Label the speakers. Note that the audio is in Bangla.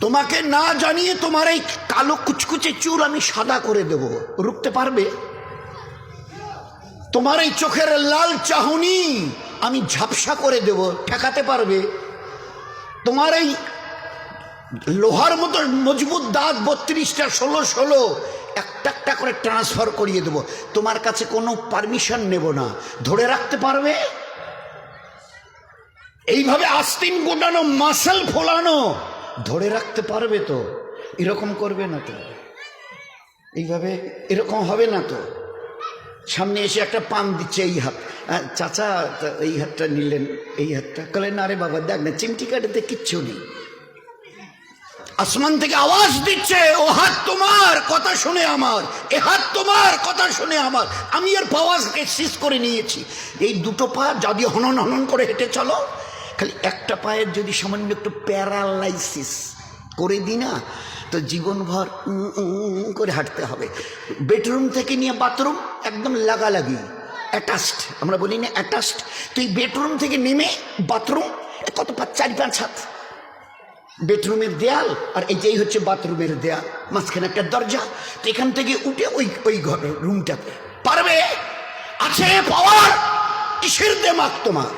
Speaker 1: তোমাকে না জানিয়ে তোমার এই কালো কুচকুচে চুল আমি সাদা করে দেব, রুখতে পারবে? তোমার এই চোখের লাল চাহনি আমি ঝাপসা করে দেব, ঠেকাতে পারবে? তোমার এই লোহার মতো মজবুত দাঁত 32টা 16 একটা একটা করে ট্রান্সফার করিয়ে দেব, তোমার কাছে কোনো পারমিশন নেব না, ধরে রাখতে পারবে? এইভাবে আস্তিন গোটানো মাসেল ফোলানো ধরে রাখতে পারবে তো? এরকম করবে না তো? এইভাবে এরকম হবে না তো? সামনে এসে একটা পান দিচ্ছে, এই হাত, চাচা এই হাতটা নিলেন, এই হাতটা কলেন, আরে বাবা দেখ না চিমটি কাটাতে কিচ্ছু নেই। আসমান থেকে আওয়াজ দিচ্ছে, ও হাত তোমার কথা শুনে আমার, এ হাত তোমার কথা শুনে আমার, আমি এর পাওয়াজকে শেষ করে নিয়েছি। এই দুটো পা যদি হনন হনন করে হেঁটে চলো, খালি একটা পায়ের যদি সামান্য একটু প্যারালাইসিস করে দিই না, তো জীবনভর করে হাঁটতে হবে। বেডরুম থেকে নিয়ে বাথরুম একদম লাগালাগি, অ্যাটাচড, আমরা বলি না অ্যাটাচড। তো এই বেডরুম থেকে নেমে বাথরুম কত 4-5 হাত, বেডরুমের দেয়াল আর এই যেই হচ্ছে বাথরুমের দেয়াল, মাঝখানে একটা দরজা। তো এখান থেকে উঠে ওই ঘর রুমটাতে পারবে? আছে পাওয়ার? কিসের দেমাগ তোমার?